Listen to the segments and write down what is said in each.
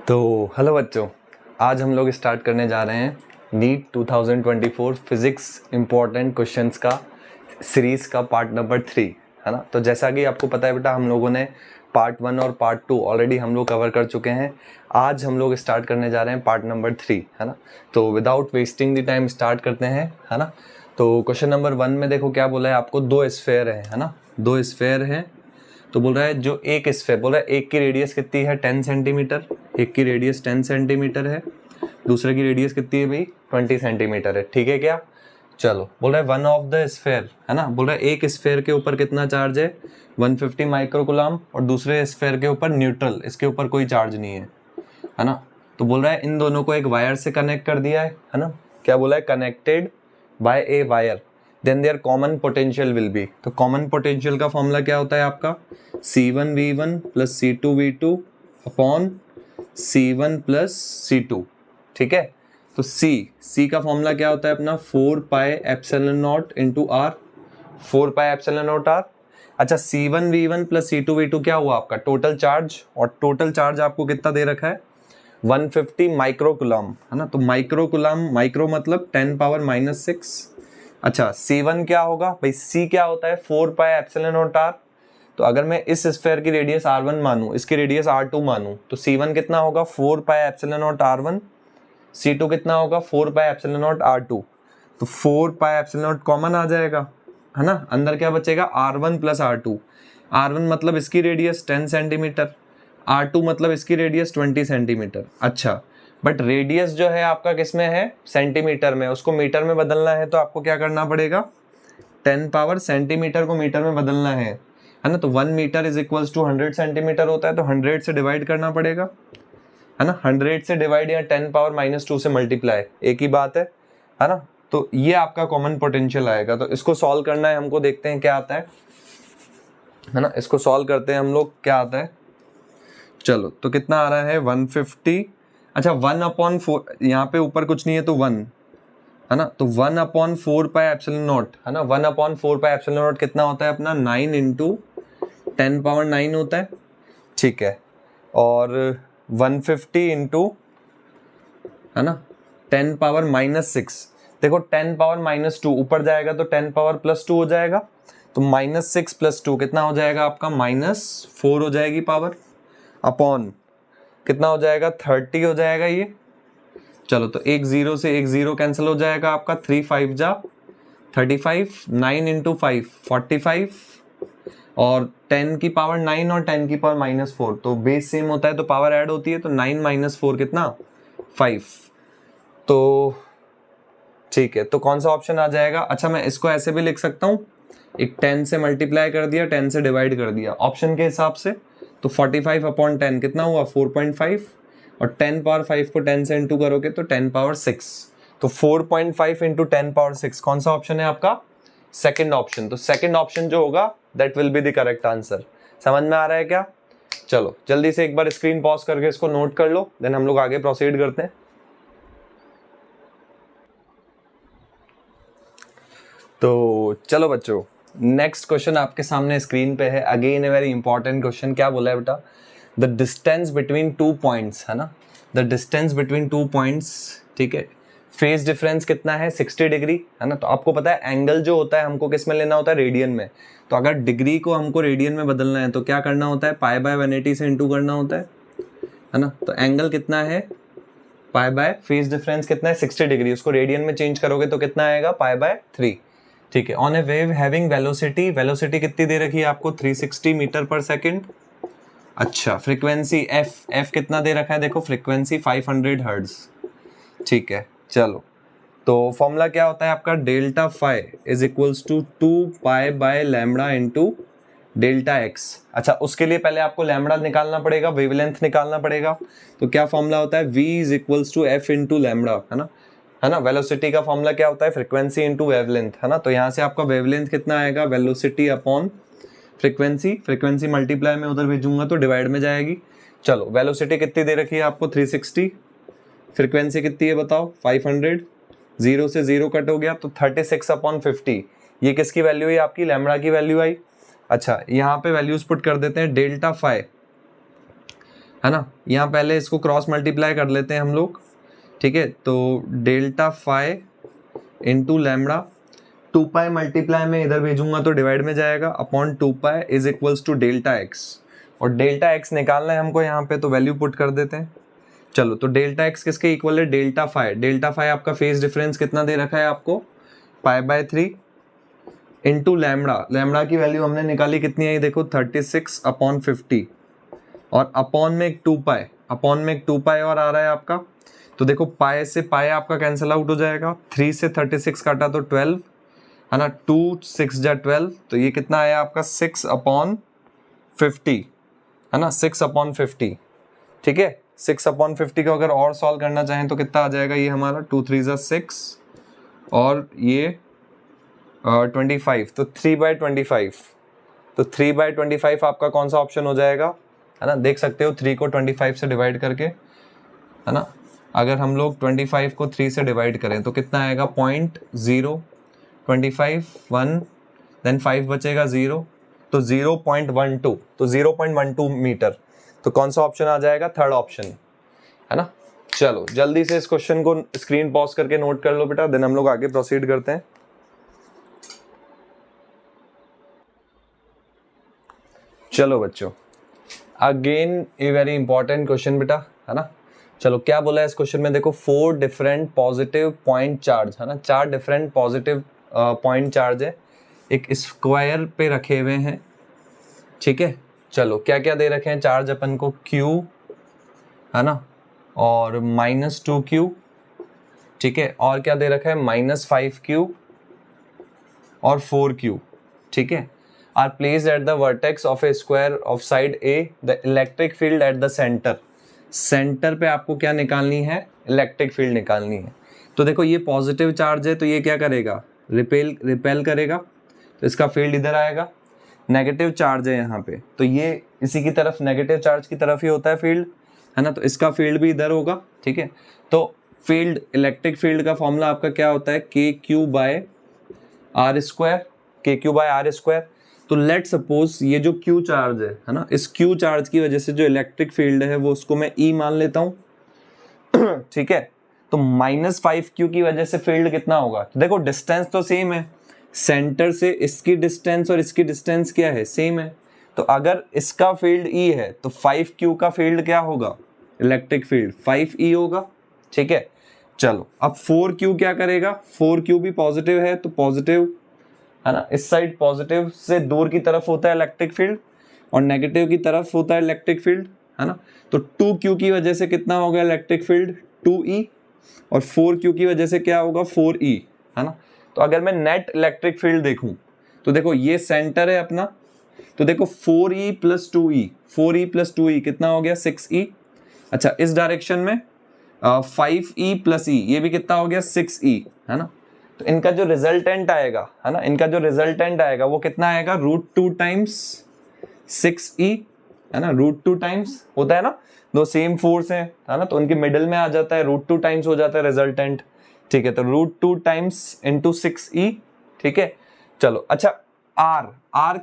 तो हेलो बच्चों, आज हम लोग स्टार्ट करने जा रहे हैं नीट 2024 फिज़िक्स इम्पोर्टेंट क्वेश्चंस का सीरीज़ का पार्ट नंबर 3, है ना। तो जैसा कि आपको पता है बेटा, हम लोगों ने पार्ट 1 और पार्ट 2 ऑलरेडी हम लोग कवर कर चुके हैं। आज हम लोग स्टार्ट करने जा रहे हैं पार्ट नंबर 3, है ना। तो without wasting the time start करते हैं, है ना। तो क्वेश्चन नंबर 1 में देखो क्या बोला है आपको, दो स्फेयर है ना, दो स्फेयर हैं। तो बोल रहा है जो एक स्फेयर, बोल रहा है एक की रेडियस कितनी है 10 सेंटीमीटर, एक की रेडियस 10 सेंटीमीटर है, दूसरे की रेडियस कितनी है भाई 20 सेंटीमीटर है, ठीक है क्या। चलो बोल रहा है वन ऑफ द स्फेयर, है ना, बोल रहा है एक स्फेयर के ऊपर कितना चार्ज है 150 माइक्रोकूलम और दूसरे स्फेयर के ऊपर न्यूट्रल, इसके ऊपर कोई चार्ज नहीं है ना। तो बोल रहा है इन दोनों को एक वायर से कनेक्ट कर दिया है ना। क्या बोला है, connected by a wire, then there common potential will be. तो कॉमन पोटेंशियल का फॉर्मूला क्या होता है आपका, C1V1 plus C2V2 upon C1 plus C2, ठीक है। तो C का फॉर्मूला क्या होता है अपना 4 pi epsilon not into R, 4 pi epsilon not R. अच्छा, C1V1 प्लस C2V2 क्या हुआ आपका टोटल चार्ज, और टोटल चार्ज आपको कितना दे रखा है 150 माइक्रोकूलम, है ना। तो माइक्रोकूलम, माइक्रो मतलब 10 पावर -6। अच्छा, C1 क्या होगा भाई, C क्या होता है 4 पाई एप्सिलॉन नॉट आर। तो अगर मैं इस स्फेयर की रेडियस R1 मानूं, इसकी रेडियस R2 मानूं, तो C1 कितना होगा 4 pi epsilon not R1, C2 कितना होगा 4 पाई एप्सिलॉन नॉट R2। तो 4 पाई एप्सिलॉन नॉट कॉमन आ जाएगा, है ना। अंदर क्या बचेगा R1 प्लस R2। R1 मतलब इसकी रेडियस 10 सेंटीमीटर, R2 मतलब इसकी रेडियस 20 सेंटीमीटर। अच्छा, बट रेडियस जो है आपका किस में है, सेंटीमीटर में, उसको मीटर में बदलना है तो आपको क्या करना पड़ेगा 10 पावर सेंटीमीटर को मीटर में बदलना है ना। तो 1 metre is equals to 100 centimetre होता है, तो 100 से डिवाइड करना पड़ेगा, है ना। 100 से डिवाइड या 10 पावर -2 से मल्टीप्लाई, एक ही बात है ना। तो ये आपका कॉमन पोटेंशियल आएगा। तो इसको सॉल्व करना है हमको, देखते हैं क्या आता है ना। इसको सॉल्व करते हैं हम लोग, क्या आता है। चलो, तो कितना आ रहा है 150। अच्छा, 1/4, यहाँ पे ऊपर कुछ नहीं है तो 1, है ना। तो 1/4 पाई एप्सिलॉन नॉट, है ना। 1/4 पाई एप्सिलॉन नॉट कितना होता है अपना 9 इंटू 10 पावर 9 होता है, ठीक है। और 150 इंटू, है ना, 10 पावर -6। देखो 10 पावर -2 ऊपर जाएगा तो 10 पावर +2 हो जाएगा, तो -6 + 2 कितना हो जाएगा आपका -4 हो जाएगी पावर, अपॉन कितना हो जाएगा 30 हो जाएगा ये। चलो, तो एक जीरो से एक जीरो कैंसिल हो जाएगा आपका, 3 5 जा 35, 9 इंटू 5 45, और 10 की पावर 9 और 10 की पावर -4, तो बेस सेम होता है तो पावर ऐड होती है, तो 9 - 4 कितना 5। तो ठीक है, तो कौन सा ऑप्शन आ जाएगा। अच्छा, मैं इसको ऐसे भी लिख सकता हूँ, एक 10 से मल्टीप्लाई कर दिया, 10 से डिवाइड कर दिया ऑप्शन के हिसाब से, तो 45/10 कितना हुआ 4.5, और 10 पावर 5 को 10 से इंटू करोगे तो 10 पावर 6, तो 4.5 इंटू 10 पावर 6 कौन सा ऑप्शन है आपका, सेकंड ऑप्शन। तो सेकंड ऑप्शन जो होगा that will be the correct answer. समझ में आ रहा है क्या। चलो जल्दी से एक बार स्क्रीन पॉज करके इसको नोट कर लो, देन हम लोग आगे प्रोसीड करते हैं। तो चलो बच्चों, नेक्स्ट क्वेश्चन आपके सामने स्क्रीन पे है, again a very important question. क्या बोला है बेटा, द डिस्टेंस बिटवीन 2 पॉइंट्स, है ना, द डिस्टेंस बिटवीन 2 पॉइंट्स, ठीक है। फेज डिफरेंस कितना है 60 डिग्री, है ना। तो आपको पता है एंगल जो होता है हमको किस में लेना होता है, रेडियन में। तो अगर डिग्री को हमको रेडियन में बदलना है तो क्या करना होता है, π/180 से इंटू करना होता है ना। तो एंगल कितना है π/, फेज डिफरेंस कितना है 60 डिग्री, उसको रेडियन में चेंज करोगे तो कितना आएगा π/3, ठीक है। On A wave having velocity, velocity कितनी दे रखी है आपको 360 मीटर पर सेकंड। अच्छा, फ्रीक्वेंसी एफ कितना दे रखा है, देखो फ्रीक्वेंसी 500 हर्ट्ज, ठीक है। चलो, तो फॉर्मूला क्या होता है आपका, delta phi is equals to 2π/λ into delta x. अच्छा, उसके लिए पहले आपको लैम्बडा निकालना पड़ेगा, वेवलेंथ निकालना पड़ेगा। तो क्या फॉर्मूला होता है, v is equals to F into lambda, है ना। वेलोसिटी का फॉर्मूला क्या होता है, फ्रीक्वेंसी इंटू वेवलेंथ, है ना। तो यहाँ से आपका वेवलेंथ कितना आएगा, velocity upon frequency, frequency multiply में उधर भेजूंगा तो डिवाइड में जाएगी। चलो, वेलोसिटी कितनी दे रखी है आपको 360, फ्रीक्वेंसी कितनी है बताओ 500, जीरो से जीरो कट हो गया तो 36/50, ये किसकी वैल्यू है आपकी, लैम्बडा की वैल्यू आई। अच्छा, यहाँ पे वैल्यूज पुट कर देते हैं, डेल्टा फाई है ना। यहाँ पहले इसको क्रॉस मल्टीप्लाई कर लेते हैं हम लोग, ठीक है। तो delta phi into lambda, 2 pi multiply में इधर भेजूंगा तो डिवाइड में जाएगा, upon 2 pi is equals to delta X, और डेल्टा एक्स निकालना है हमको यहाँ पे, तो वैल्यू पुट कर देते हैं। चलो, तो डेल्टा एक्स किसके इक्वल है, डेल्टा फाई। डेल्टा फाई आपका फेज डिफरेंस कितना दे रखा है आपको, π/3 इंटू लैम्बडा। लैम्बडा की वैल्यू हमने निकाली, कितनी आई देखो, 36/50, और अपॉन में एक 2 पाई, अपॉन में एक 2 पाई और आ रहा है आपका। तो देखो पाई से पाई आपका कैंसिल आउट हो जाएगा, 3 से 36 काटा तो 12, है ना, 2 6 जा 12, तो ये कितना आया आपका 6/50, है ना, 6/50, ठीक है। 6/50 को अगर और सॉल्व करना चाहें तो कितना आ जाएगा, ये हमारा 2 3 जा 6 और ये 25, तो 3/25, तो 3/25 आपका कौन सा ऑप्शन हो जाएगा, है ना। देख सकते हो 3 को 25 से डिवाइड करके, है ना, अगर हम लोग 25 को 3 से डिवाइड करें तो कितना आएगा, 0.025 1 देन 5 बचेगा 0, तो 0.12, तो 0.12 मीटर। तो कौन सा ऑप्शन आ जाएगा, थर्ड ऑप्शन, है ना। चलो जल्दी से इस क्वेश्चन को स्क्रीन पॉज करके नोट कर लो बेटा, देन हम लोग आगे प्रोसीड करते हैं। चलो बच्चों, again a very important question बेटा, है ना। चलो क्या बोला है इस क्वेश्चन में, देखो 4 डिफरेंट पॉजिटिव पॉइंट चार्ज, है ना, 4 डिफरेंट पॉजिटिव पॉइंट चार्ज है, एक स्क्वायर पे रखे हुए हैं, ठीक है। चलो क्या क्या दे रखे हैं चार्ज अपन को, Q, है ना, और -2Q, ठीक है, और क्या दे रखा है, -5Q और 4Q, ठीक है। Are placed at the vertex of a square of side a, the electric field at the centre. Centre पे आपको क्या निकालनी है, इलेक्ट्रिक फील्ड निकालनी है। तो देखो ये पॉजिटिव चार्ज है तो ये क्या करेगा, रिपेल करेगा, तो इसका फील्ड इधर आएगा। नेगेटिव चार्ज है यहाँ पे, तो ये इसी की तरफ, नेगेटिव चार्ज की तरफ ही होता है फील्ड, है ना, तो इसका फील्ड भी इधर होगा, ठीक है। तो फील्ड, इलेक्ट्रिक फील्ड का फॉर्मूला आपका क्या होता है, KQ/R², KQ/R²। तो लेट सपोज ये जो Q चार्ज है ना, इस Q चार्ज की वजह से जो इलेक्ट्रिक फील्ड है वो उसको मैं E मान लेता हूँ, ठीक है। तो -5Q की वजह से फील्ड कितना होगा, तो देखो डिस्टेंस तो सेम है, सेंटर से इसकी डिस्टेंस और इसकी डिस्टेंस क्या है, सेम है। तो अगर इसका फील्ड E है तो 5Q का फील्ड क्या होगा, इलेक्ट्रिक फील्ड 5E होगा, ठीक है। चलो अब 4Q क्या करेगा, 4Q भी पॉजिटिव है तो पॉजिटिव, है ना, इस साइड पॉजिटिव से दूर की तरफ होता है इलेक्ट्रिक फील्ड और नेगेटिव की तरफ होता है इलेक्ट्रिक फील्ड, है ना। तो 2Q की वजह से कितना होगा इलेक्ट्रिक फील्ड, 2E, और 4Q की वजह से क्या होगा, 4E, है ना। तो अगर मैं नेट इलेक्ट्रिक फील्ड देखूं तो देखो ये सेंटर है अपना, तो देखो 4E + 2E, 4E + 2E कितना हो गया, 6E। अच्छा इस डायरेक्शन में 5E + E, ये भी कितना हो गया, 6E, है ना। तो इनका जो रिजल्टेंट आएगा, है ना, इनका जो रिजल्टेंट आएगा वो कितना आएगा, √2 टाइम्स 6E, है ना, √2 टाइम्स होता है ना, दो सेम फोर्स है ना, तो उनके मिडिल में आ जाता है, √2 टाइम्स हो जाता है रिजल्टेंट, ठीक है। तो √2 टाइम्स इंटू 6E, ठीक है। चलो अच्छा R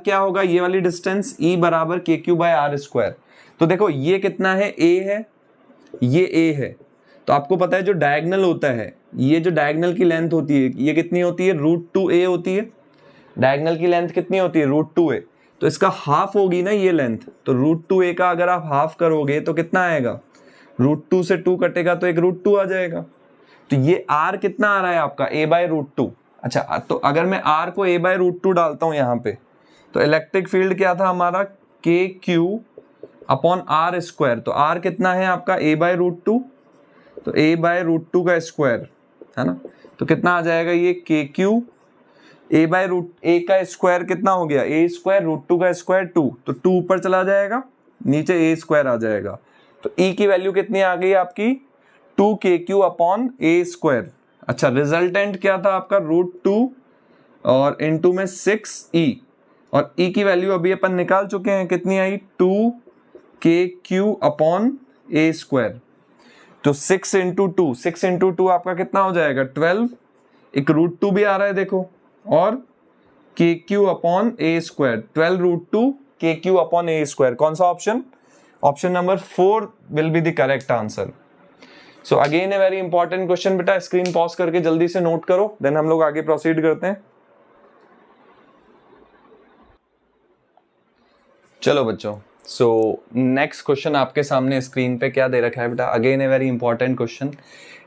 क्या होगा, ये वाली डिस्टेंस E = KQ/R²। तो देखो ये कितना है, A है, ये A है, तो आपको पता है जो डायगोनल होता है, ये जो डायगोनल की लेंथ होती है ये कितनी होती है, √2A होती है। डायगोनल की लेंथ कितनी होती है, √2A, तो इसका हाफ होगी ना ये लेंथ, तो √2A का अगर आप हाफ करोगे तो कितना आएगा, √2 से 2 कटेगा तो एक √2 आ जाएगा। तो ये R कितना आ रहा है आपका, A/√2। अच्छा तो अगर मैं R को A/√2 डालता हूँ यहाँ पे, तो इलेक्ट्रिक फील्ड क्या था हमारा, KQ/R²। तो R कितना है आपका, A/√2, तो A/√2 का स्क्वायर, है ना, तो कितना आ जाएगा ये KQ, A का स्क्वायर कितना हो गया, A² √2 का स्क्वायर 2, तो 2 ऊपर चला जाएगा, नीचे A² आ जाएगा। तो E की वैल्यू कितनी आ गई आपकी, 2KQ/A²। अच्छा रिजल्टेंट क्या था आपका, √2 और इंटू में 6E, और E की वैल्यू अभी अपन निकाल चुके हैं, कितनी आई, 2KQ/A²। तो 6 × 2 आपका कितना हो जाएगा, 12, एक √2 भी आ रहा है देखो, और KQ/A², 12 √2 KQ/A², कौन सा option, option number 4 will be the correct answer. So again a very important question बेटा, स्क्रीन पॉज करके जल्दी से नोट करो, देन हम लोग आगे प्रोसीड करते हैं। चलो बच्चों, सो नेक्स्ट क्वेश्चन आपके सामने स्क्रीन पे क्या दे रखा है बेटा, again a very important question.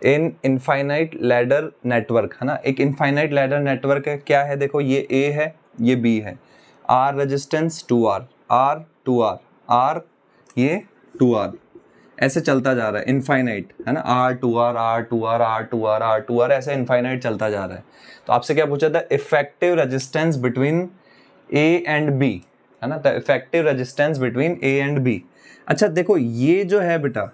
In infinite ladder network, है ना, एक इनफाइनाइट लैडर नेटवर्क है, क्या है, देखो ये ए है, ये बी है, are resistance 2R, are 2R, are ये 2R, ऐसे चलता जा रहा है इनफाइनाइट, है ना, R2R, R2R, R2R, R2R, ऐसे इनफाइनाइट चलता जा रहा है। तो आपसे क्या पूछा था, effective resistance between A and B, है ना, the effective resistance between A and B. अच्छा देखो ये जो है बेटा,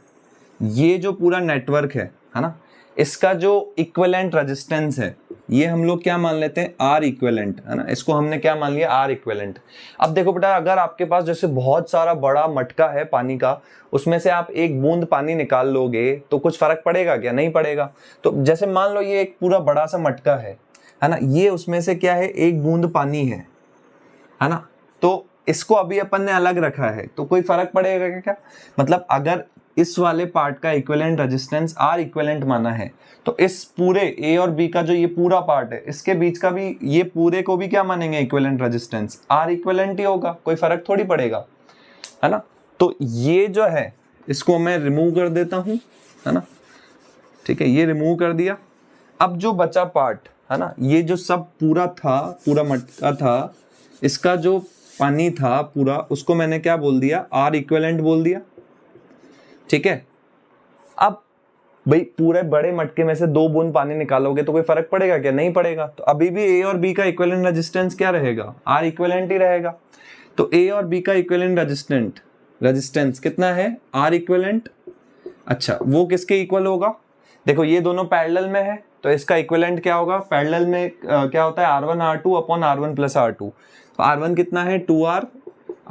ये जो पूरा नेटवर्क है ना, इसका जो इक्विवेलेंट रेजिस्टेंस है ये हम लोग क्या मान लेते हैं, आर इक्विवेलेंट, है ना, इसको हमने क्या मान लिया, आर इक्विवेलेंट। अब देखो बेटा, अगर आपके पास जैसे बहुत सारा बड़ा मटका है पानी का, उसमें से आप एक बूंद पानी निकाल लोगे तो कुछ फर्क पड़ेगा क्या, नहीं पड़ेगा। तो जैसे मान लो ये एक पूरा बड़ा सा मटका है ना, ये उसमें से क्या है, एक बूंद पानी है ना, तो इसको अभी अपन ने अलग रखा है, तो कोई फर्क पड़ेगा क्या, मतलब अगर इस वाले पार्ट का इक्विवेलेंट रेजिस्टेंस आर इक्विवेलेंट माना है, तो इस पूरे ए और बी का जो ये पूरा पार्ट है, इसके बीच का भी, ये पूरे को भी क्या मानेंगे, इक्विवेलेंट रेजिस्टेंस आर इक्विवेलेंट ही होगा, कोई फर्क थोड़ी पड़ेगा, है ना। तो ये जो है इसको मैं रिमूव कर देता हूं, है ना, ठीक है, ये रिमूव कर दिया। अब जो बचा पार्ट, है ना, ये जो सब पूरा था, पूरा मटका था, इसका जो पानी था पूरा, उसको मैंने क्या बोल दिया, आर इक्विवेलेंट बोल दिया, ठीक है। अब भाई पूरे बड़े मटके में से 2 बूंद पानी निकालोगे तो कोई फर्क पड़ेगा क्या, नहीं पड़ेगा। तो अभी भी ए और बी का इक्विवेलेंट रेजिस्टेंस क्या रहेगा, आर इक्विवेलेंट ही रहेगा। तो ए और बी का इक्विवेलेंट रेजिस्टेंस कितना है, आर इक्विवेलेंट। अच्छा वो किसके इक्वल होगा, देखो ये दोनों पैरेलल में है, तो इसका इक्विवेलेंट क्या होगा, पैरेलल में क्या होता है, R1 R2 upon R1 plus R2। तो R1 कितना है 2R,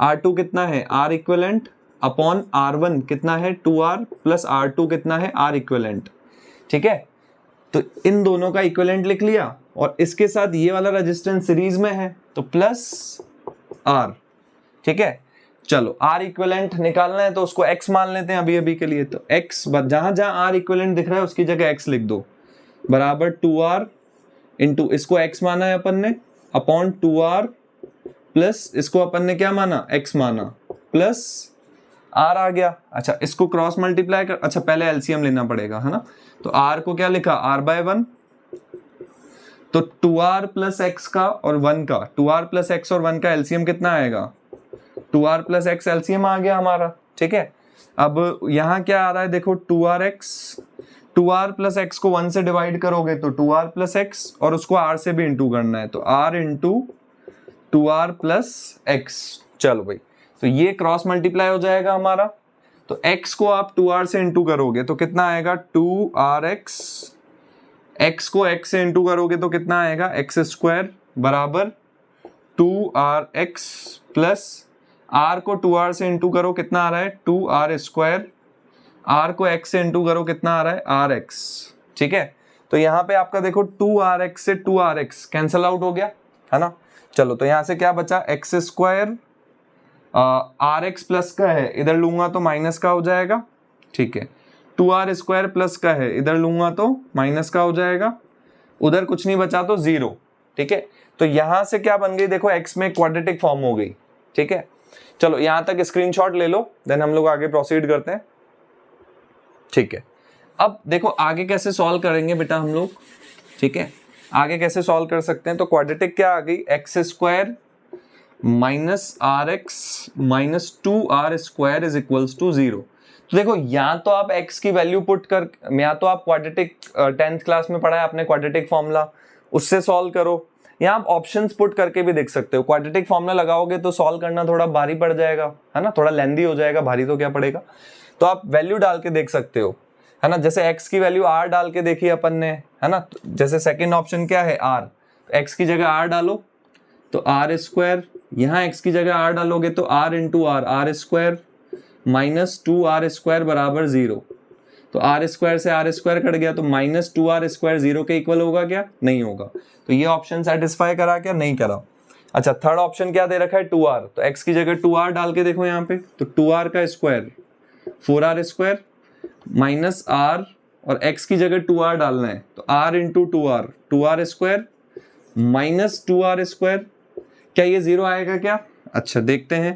R2 कितना है R इक्विवेलेंट अपॉन R1 कितना है 2R प्लस R2 कितना है R इक्विवेलेंट, ठीक है। तो इन दोनों का इक्विवेलेंट लिख लिया, और इसके साथ ये वाला रेजिस्टेंस सीरीज में है तो प्लस R, ठीक है। चलो R इक्विवेलेंट निकालना है तो उसको X मान लेते हैं अभी के लिए, तो X जहां जहां R इक्विवेलेंट दिख रहा है उसकी जगह X लिख दो, बराबर 2R इंटू इसको X माना है अपन ने, अपॉन 2R प्लस इसको अपन ने क्या माना, X माना, प्लस R आ गया। अच्छा इसको क्रॉस मल्टीप्लाई कर, अच्छा पहले एलसीएम लेना पड़ेगा, है ना, तो R को क्या लिखा, R/1, तो 2R प्लस X का और 1 का, 2R प्लस X और 1 का एलसीएम कितना आएगा, 2R प्लस X एलसीएम आ गया हमारा, ठीक है। अब यहाँ क्या आ रहा है, देखो 2R प्लस X को 1 से डिवाइड करोगे तो 2R प्लस X, और उसको R से भी इंटू करना है, तो R into 2R plus X। चलो भाई, तो ये क्रॉस मल्टीप्लाई हो जाएगा हमारा, तो X को आप 2R से इंटू करोगे तो कितना आएगा 2RX, X को X से इंटू करोगे तो कितना आएगा X स्क्वायर बराबर 2RX प्लस R को 2R से इंटू करो कितना आ रहा है 2R स्क्वायर, R को X से इंटू करो कितना आ रहा है RX, ठीक है। तो यहाँ पे आपका देखो 2RX से 2RX कैंसल आउट हो गया, है ना। चलो तो यहाँ से क्या बचा, X स्क्वायर RX प्लस का है, इधर लूंगा तो माइनस का हो जाएगा, ठीक है। 2R स्क्वायर प्लस का है, इधर लूंगा तो माइनस का हो जाएगा, उधर कुछ नहीं बचा तो 0, ठीक है। तो यहां से क्या बन गई, देखो X में क्वाड्रेटिक फॉर्म हो गई, ठीक है। चलो यहां तक स्क्रीनशॉट ले लो, देन हम लोग आगे प्रोसीड करते हैं, ठीक है। अब देखो आगे कैसे सॉल्व करेंगे बेटा हम लोग, ठीक है, आगे कैसे सॉल्व कर सकते हैं। तो क्वाड्रेटिक क्या आ गई, X square minus RX minus 2R square is equals to 0। तो देखो या तो आप X की वैल्यू पुट कर, या तो आप क्वाड्रेटिक 10th क्लास में पढ़ा है आपने क्वाड्रेटिक फॉर्मूला, उससे सॉल्व करो, या आप ऑप्शंस पुट करके भी देख सकते हो। क्वाड्रेटिक फॉर्मूला लगाओगे तो सॉल्व करना थोड़ा भारी पड़ जाएगा, है ना, थोड़ा लेंदी हो जाएगा, भारी तो क्या पड़ेगा। तो आप वैल्यू डाल के देख सकते हो, है ना, जैसे X की वैल्यू R डाल के देखी अपन ने, है ना, जैसे सेकेंड ऑप्शन क्या है R, तो X की जगह R डालो तो R स्क्वायर, यहाँ X की जगह R डालोगे तो R into R square minus 2R square बराबर 0। तो R स्क्वायर से R स्क्वायर कट गया तो माइनस 2R स्क्वायर 0 के इक्वल होगा क्या, नहीं होगा। तो ये ऑप्शन सेटिस्फाई करा क्या, नहीं करा। अच्छा, थर्ड ऑप्शन क्या दे रखा है 2r, तो x की जगह 2r डाल के देखो यहाँ पे, तो 2r का square 4r square minus r, और x की जगह 2r डालना है तो r into 2r square minus 2r square. क्या ये जीरो आएगा क्या? अच्छा देखते हैं,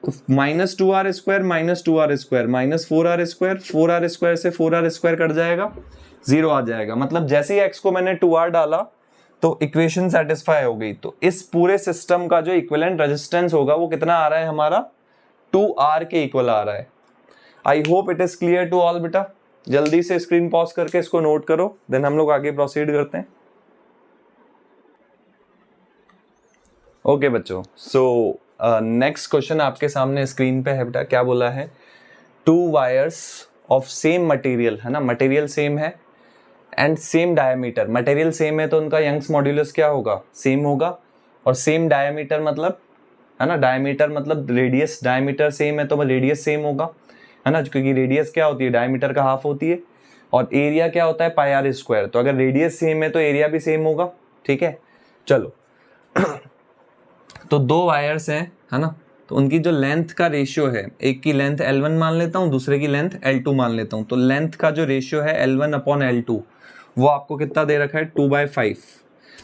तो minus 2r square minus 2r square minus 4r square, 4r square से 4r स्क्वायर कट जाएगा, जीरो आ जाएगा। मतलब जैसे ही x को मैंने 2r डाला तो इक्वेशन सेटिस्फाई हो गई। तो इस पूरे सिस्टम का जो इक्विवेलेंट रेजिस्टेंस होगा वो कितना आ रहा है हमारा, 2r के इक्वल आ रहा है। I hope it is clear to all बेटा। जल्दी से स्क्रीन पॉज करके इसको नोट करो, देन हम लोग आगे प्रोसीड करते हैं। ओके बच्चों, सो नेक्स्ट क्वेश्चन आपके सामने स्क्रीन पे है बेटा। क्या बोला है, 2 वायर्स ऑफ सेम मटेरियल, है ना, मटेरियल सेम है and same diameter. Material same है तो उनका यंग्स मॉड्यूलस क्या होगा, सेम होगा। और सेम डायमीटर मतलब, है ना, डायमीटर मतलब रेडियस, डायमीटर सेम है तो रेडियस सेम होगा, है ना, क्योंकि रेडियस क्या होती है, डायमीटर का हाफ होती है। और एरिया क्या होता है, पाई आर स्क्वायर। तो अगर रेडियस सेम है तो एरिया भी सेम होगा। ठीक है, चलो तो 2 वायर्स हैं, है ना, तो उनकी जो लेंथ का रेशियो है, एक की लेंथ L1 मान लेता हूँ, दूसरे की लेंथ L2 मान लेता हूँ। तो लेंथ का जो रेशियो है L1 अपॉन L2 वो आपको कितना दे रखा है, 2/5।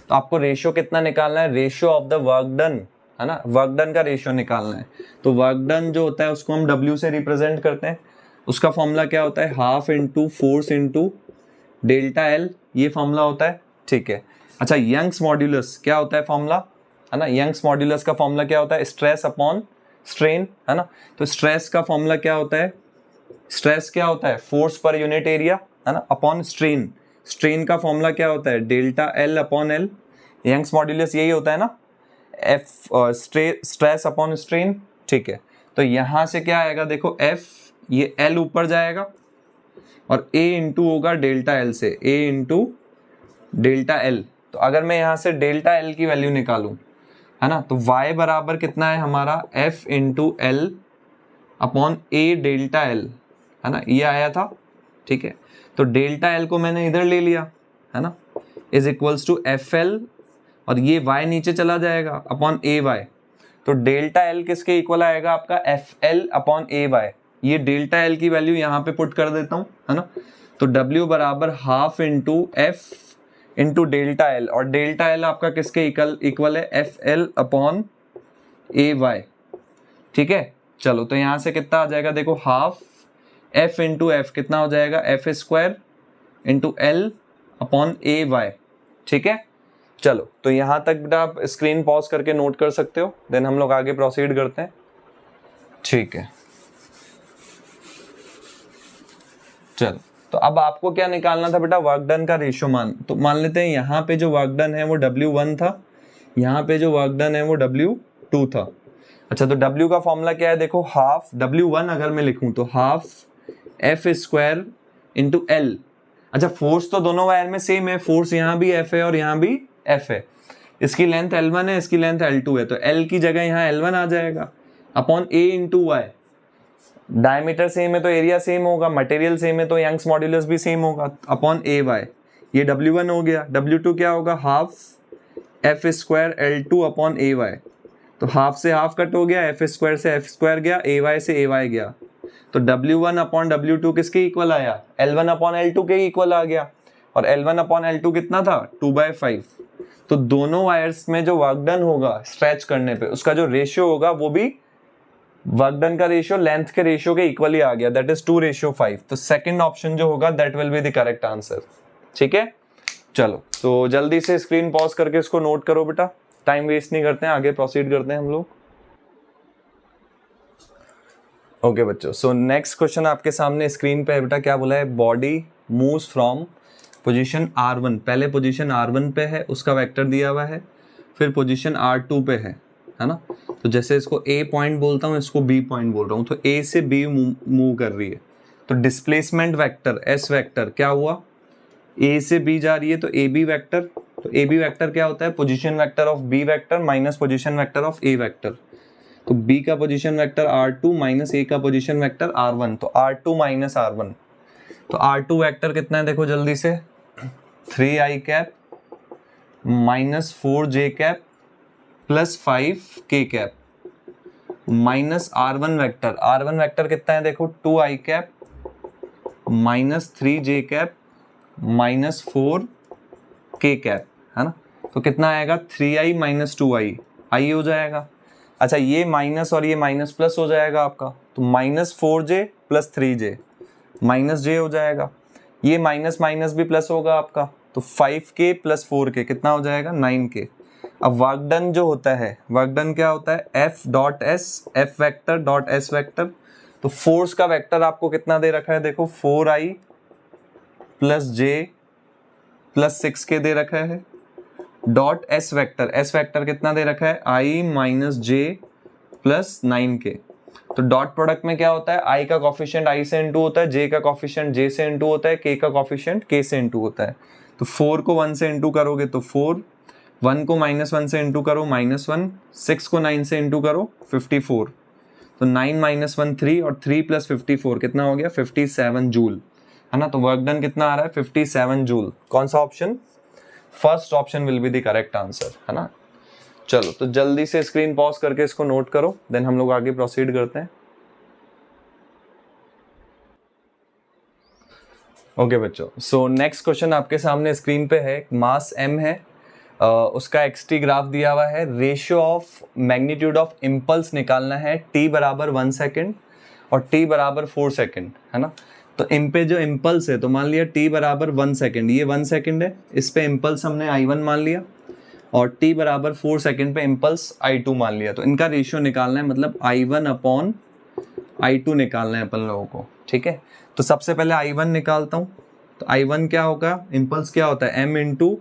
तो आपको रेशियो कितना निकालना है, ratio of the work done, है ना, वर्क डन का रेशियो निकालना है। तो वर्क डन जो होता है उसको हम W से रिप्रेजेंट करते हैं। उसका फॉर्मूला क्या होता है, half into force into delta L, ये फॉर्मूला होता है। ठीक है, अच्छा यंग्स मॉड्यूलस क्या होता है फॉर्मूला, है ना, यंग्स मॉड्यूलस का फॉर्मूला क्या होता है, स्ट्रेस अपॉन स्ट्रेन, है ना। तो स्ट्रेस का फॉर्मूला क्या होता है, स्ट्रेस क्या होता है, फोर्स पर यूनिट एरिया, है ना, अपॉन स्ट्रेन। स्ट्रेन का फॉर्मूला क्या होता है, delta L upon L। Young's modulus यही होता है ना, F स्ट्रेस अपॉन स्ट्रेन। ठीक है, तो यहां से क्या आएगा देखो, F ये L ऊपर जाएगा और A इंटू होगा डेल्टा L से, A इंटू डेल्टा L। तो अगर मैं यहां से डेल्टा L की वैल्यू निकालूं, है ना, तो y बराबर कितना है हमारा, F into L upon A delta L, है ना, ये आया था। ठीक है, तो डेल्टा L को मैंने इधर ले लिया, है ना, इज इक्वल्स टू FL, और ये y नीचे चला जाएगा अपॉन AY। तो डेल्टा L किसके इक्वल आएगा आपका, FL अपॉन AY। ये डेल्टा L की वैल्यू यहाँ पे पुट कर देता हूँ, है ना। तो W बराबर half into F into delta L, और डेल्टा L आपका किसके इक्वल है, FL अपॉन AY। ठीक है, चलो तो यहां से कितना आ जाएगा देखो, हाफ F इंटू F कितना हो जाएगा, F square into L upon AY। ठीक है, चलो तो यहां तक बेटा आप स्क्रीन पॉज करके नोट कर सकते हो, देन हम लोग आगे प्रोसीड करते हैं। ठीक है, चलो तो अब आपको क्या निकालना था बेटा, वर्क डन का रेशियो। तो मान लेते हैं यहाँ पे जो वर्क डन है वो W1 था, यहाँ पे जो वर्क डन है वो W2 था। अच्छा, तो W का फॉर्मूला क्या है देखो, हाफ W1 अगर मैं लिखूं तो half F square into L। अच्छा, फोर्स तो दोनों वायर में सेम है, फोर्स यहाँ भी F है और यहाँ भी F है। इसकी लेंथ L1 है, इसकी लेंथ L2 है, तो L की जगह यहाँ L1 आ जाएगा upon A into Y. Diameter same है तो एरिया सेम होगा, मटेरियल सेम है तो यंग्स मॉड्यूलस भी सेम होगा, अपॉन AY। ये W1 हो गया, W2 क्या होगा, half F square L2 upon AY। तो हाफ से हाफ कट हो गया, F स्क्वायर से F स्क्वायर गया, AY से AY गया। तो W1 अपॉन W2 किसके इक्वल आया, L1 अपॉन L2 के इक्वल आ गया। और L1 अपॉन L2 कितना था, 2/5। तो दोनों वायर्स में जो वर्क डन होगा स्ट्रेच करने पे, उसका जो रेशियो होगा वो भी वर्क डन का रेशियो लेंथ के रेशियो के इक्वली आ गया, दैट इज 2:5। तो सेकंड ऑप्शन जो होगा that will be the correct answer. ठीक है, चलो तो जल्दी से स्क्रीन पॉज करके इसको नोट करो बेटा, टाइम वेस्ट नहीं करते हैं, आगे प्रोसीड करते हैं हम लोग। ओके बच्चों, सो नेक्स्ट क्वेश्चन आपके सामने स्क्रीन पे है बेटा। क्या बोला है, body moves from position R1, पहले पोजीशन R1 पे है उसका वेक्टर दिया हुआ है, फिर पोजीशन R2 पे है ना। तो जैसे इसको A पॉइंट बोलता हूँ, इसको B पॉइंट बोल रहा हूँ, तो A से B मूव कर रही है। तो डिस्प्लेसमेंट वेक्टर S वेक्टर क्या हुआ, A से B जा रही है तो AB वेक्टर। तो AB वेक्टर क्या होता है, position vector of B vector minus position vector of A vector. तो B का position vector R2 minus A का पोजीशन वेक्टर R1, तो R2 माइनस R1। तो R2 वेक्टर कितना है देखो जल्दी से, 3i cap minus 4j cap plus 5k cap minus R1 vector, R1 vector कितना है देखो 2i cap minus 3j cap minus 4k cap, है ना। तो कितना आएगा 3i माइनस 2i, आई हो जाएगा। अच्छा ये माइनस और ये माइनस प्लस हो जाएगा आपका, तो minus 4j plus 3j minus j हो जाएगा। ये माइनस माइनस भी प्लस होगा आपका, तो 5k प्लस 4k कितना हो जाएगा 9k। अब वर्क डन जो होता है, वर्क डन क्या होता है f dot s, f vector dot s vector. तो फोर्स का वेक्टर आपको कितना दे रखा है देखो 4i plus j plus 6k दे रखा है, डॉट s वेक्टर कितना दे रखा है i minus j plus 9k। तो डॉट प्रोडक्ट में क्या होता है i का कॉफिशिएंट i से इंटू होता है, j का कॉफिशिएंट j से इंटू होता है, k का कॉफिशिएंट k से इंटू होता है। तो 4 को 1 से इंटू करोगे तो 4, 1 को -1 से इंटू करो -1, 6 को 9 से इंटू करो 54। तो 9 माइनस 1 3 और 3 प्लस 54 कितना हो गया 57 जूल, है ना। तो वर्क डन कितना आ रहा है 57 जूल। कौन सा option, first option will be the correct answer, है ना। चलो तो जल्दी से स्क्रीन पॉज करके इसको नोट करो, देन हम लोग आगे प्रोसीड करते हैं। ओके बच्चों, सो नेक्स्ट क्वेश्चन आपके सामने स्क्रीन पे है। मास m है, उसका xt ग्राफ दिया हुआ है, ratio of magnitude of impulse निकालना है, t बराबर 1 सेकेंड और t बराबर 4 सेकेंड, है ना। तो इन पे जो इम्पल्स है, तो मान लिया t बराबर 1 सेकेंड, ये 1 सेकेंड है, इस पे इम्पल्स हमने i1 मान लिया, और t बराबर 4 सेकेंड पे इम्पल्स i2 मान लिया। तो इनका रेशियो निकालना है, मतलब i1 अपॉन i2 निकालना है अपन लोगों को, ठीक है। तो सबसे पहले i1 निकालता हूँ। तो i1 क्या होगा, इम्पल्स क्या होता है m into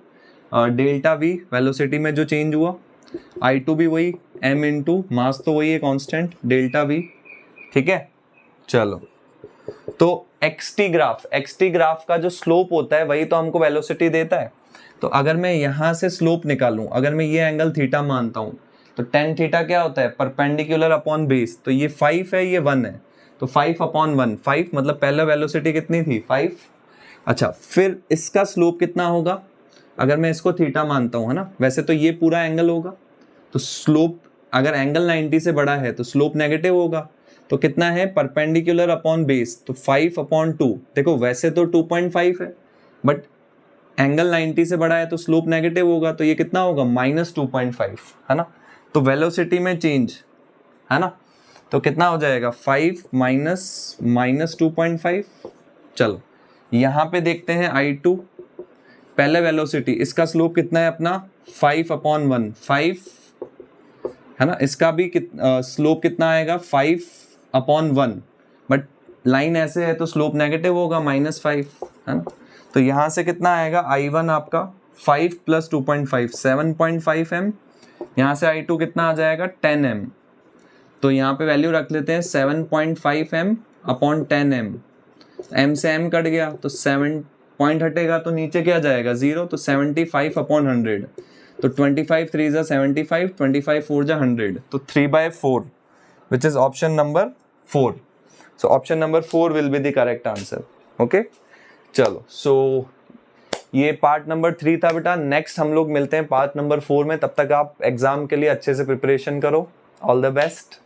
delta we, velocity में जो चेंज हुआ, i2 भी वही m इंटू मास तो वही है कांस्टेंट डेल्टा वी, ठीक है। चलो तो xt ग्राफ का जो स्लोप होता है वही तो हमको वेलोसिटी देता है। तो अगर मैं यहाँ से स्लोप निकालूं, अगर मैं ये एंगल थीटा मानता हूँ, तो टेन थीटा क्या होता है परपेंडिकुलर अपॉन बेस। तो ये 5 है, ये 1 है, तो 5 अपॉन 1, 5 मतलब पहले वेलोसिटी कितनी थी 5। अच्छा फिर इसका स्लोप कितना होगा, अगर मैं इसको थीटा मानता हूँ, है ना। वैसे तो ये पूरा एंगल होगा, तो स्लोप अगर एंगल 90 से बड़ा है तो स्लोप नेगेटिव होगा। तो कितना है परपेंडिकुलर अपॉन बेस, तो 5 अपॉन 2। देखो वैसे तो 2.5 है, बट एंगल 90 से बड़ा है तो स्लोप नेगेटिव होगा, तो ये कितना होगा -2.5, है ना। तो वेलोसिटी में चेंज, है ना, तो कितना हो जाएगा 5 माइनस 2.5। चलो यहाँ पे देखते हैं i2, पहले वेलोसिटी, इसका स्लोप कितना है अपना 5 अपॉन 1, 5, है ना। इसका भी स्लोप कितना आएगा 5 अपॉन 1, बट लाइन ऐसे है तो स्लोप नेगेटिव होगा -5, है ना। तो यहाँ से कितना आएगा i1 आपका 5 प्लस 2.5 7.5 m, यहाँ से i2 कितना आ जाएगा 10 m। तो यहाँ पे वैल्यू रख लेते हैं 7.5 m अपॉन 10 m, m से m कट गया तो 7 पॉइंट हटेगा तो नीचे क्या जाएगा 0, तो 75 अपॉन 100, तो 25 3 जा 75, 25 4 जा 100, तो 3/4 which is option number 4। So option number 4 will be the correct answer. Okay चलो, सो ये पार्ट नंबर 3 था बेटा। नेक्स्ट हम लोग मिलते हैं पार्ट नंबर 4 में, तब तक आप एग्जाम के लिए अच्छे से प्रिपरेशन करो। All the best.